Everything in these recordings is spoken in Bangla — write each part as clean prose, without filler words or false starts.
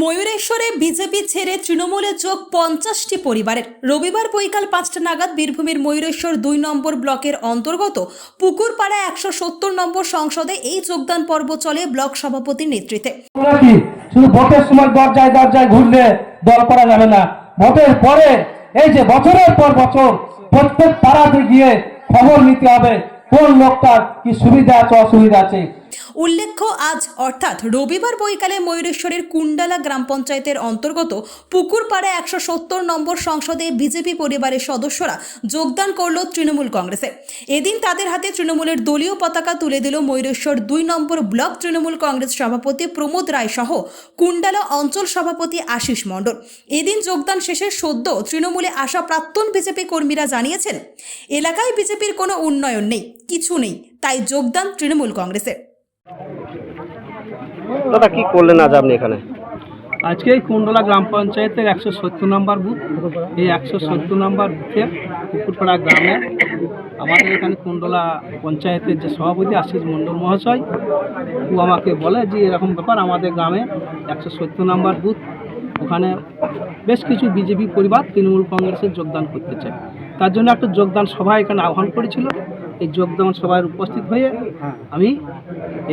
ময়ূরেশ্বরে বিজেপি ছেড়ে তৃণমূলে যোগ 50টি পরিবারের। রবিবার বৈকাল 5টা নাগাদ বীরভূমের ময়ূরেশ্বর 2 নম্বর ব্লকের অন্তর্গত পুকুরপাড়া 170 নম্বর সংসদে এই যোগদান পর্ব চলে ব্লক সভাপতির নেতৃত্বে। শুধু ভোটের সময় দরজায় দরজায় ঘুরলে দল করা যাবে না, ভোটের পরে এই যে বছরের পর বছর প্রত্যেক পাড়াতে গিয়ে খবর নিতে হবে কোন লোকটার কি সুবিধা আছে অসুবিধা আছে। উল্লেখ্য, আজ অর্থাৎ রবিবার বৈকালে ময়ূরেশ্বরের কুণ্ডালা গ্রাম পঞ্চায়েতের অন্তর্গত পুকুরপাড়া 170 নম্বর সংসদে বিজেপি পরিবারের সদস্যরা যোগদান করল তৃণমূল কংগ্রেসে। এদিন তাদের হাতে তৃণমূলের দলীয় পতাকা তুলে দিল ময়ূরেশ্বর 2 নম্বর ব্লক তৃণমূল কংগ্রেস সভাপতি প্রমোদ রায় সহ কুণ্ডালা অঞ্চল সভাপতি আশিস মণ্ডল। এদিন যোগদান শেষে সদ্য তৃণমূলে আসা প্রাক্তন বিজেপি কর্মীরা জানিয়েছেন, এলাকায় বিজেপির কোনো উন্নয়ন নেই, কিছু নেই, তাই যোগদান তৃণমূল কংগ্রেসে। দাদা কি করলেন আজ আপনি এখানে? আজকে এই কুণ্ডলা গ্রাম পঞ্চায়েতের 170 নম্বর বুথ, এই 170 নম্বর বুথের পুকুরপাড়া গ্রামে আমাদের এখানে কুণ্ডলা পঞ্চায়েতের যে সভাপতি আশিস মণ্ডল মহাশয়, ও আমাকে বলে যে এরকম ব্যাপার, আমাদের গ্রামে 170 নম্বর বুথ, ওখানে বেশ কিছু বিজেপি পরিবার তৃণমূল কংগ্রেসে যোগদান করতে চায়। তার জন্য একটা যোগদান সভা এখানে আহ্বান করেছিল। এই যোগদান সভায় উপস্থিত হয়ে আমি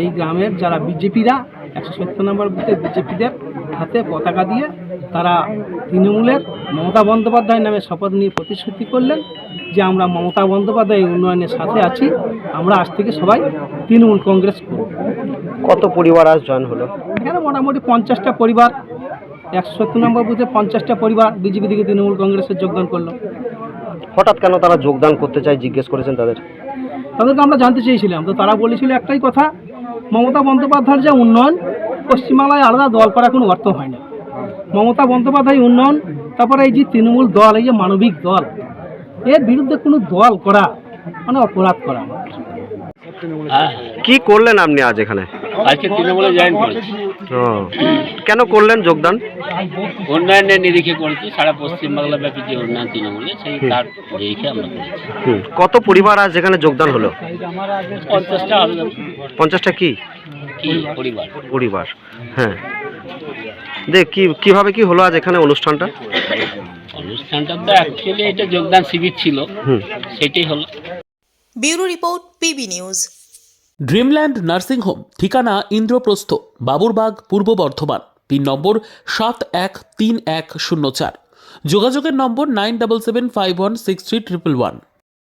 এই গ্রামের যারা বিজেপিরা 170 নম্বর বুথে বিজেপিদের হাতে পতাকা দিয়ে তারা তৃণমূলের মমতা বন্দ্যোপাধ্যায়ের নামে শপথ নিয়ে প্রতিশ্রুতি করলেন যে আমরা মমতা বন্দ্যোপাধ্যায় উন্নয়নের সাথে আছি, আমরা আজ থেকে সবাই তৃণমূল কংগ্রেস করব। কত পরিবার আজ জয়েন হলো? এখানে মোটামুটি 50টা পরিবার, 170 নম্বর বুথে 50টা পরিবার বিজেপি থেকে তৃণমূল কংগ্রেসে যোগদান করলো। হঠাৎ কেন তারা যোগদান করতে চায় জিজ্ঞেস করেছেন তাদেরকে আমরা জানতে চেয়েছিলাম, তো তারা বলেছিল একটাই কথা, মমতা বন্দ্যোপাধ্যায়ের যে উন্নয়ন, পশ্চিমবাংলায় আলাদা দল করার কোনো অর্থ হয় না। মমতা বন্দ্যোপাধ্যায় উন্নয়ন, তারপরে এই যে তৃণমূল দল, এই যে মানবিক দল, এর বিরুদ্ধে কোনো দল করা মানে অপরাধ করা। কি করলেন আপনি আজ এখানে? আজকে তৃণমূলে জয়েন করেছি। কেন করলেন যোগদান? উন্নয়নের নিরিখে করেছি, সারা পশ্চিমবাংলা ব্যাপী যে উন্নয়ন তৃণমূলে, সেই তার নিরিখে আমরা করেছি। কত পরিবার আজ এখানে যোগদান হলো? 50টা হবে। 50টা কি পরিবার? হ্যাঁ, দেখ কিভাবে কি হলো আজ এখানে অনুষ্ঠানটা? অনুষ্ঠানটা তো অ্যাকচুয়ালি এটা যোগদান শিবির ছিল, সেটাই হলো। Bureau report, PB news. Dreamland nursing home, ঠিকানা ইন্দ্রপ্রস্থ, বাবুরবাগ, পূর্ব বর্ধমান। পিন নম্বর 713104। যোগাযোগের নম্বর 9775163111।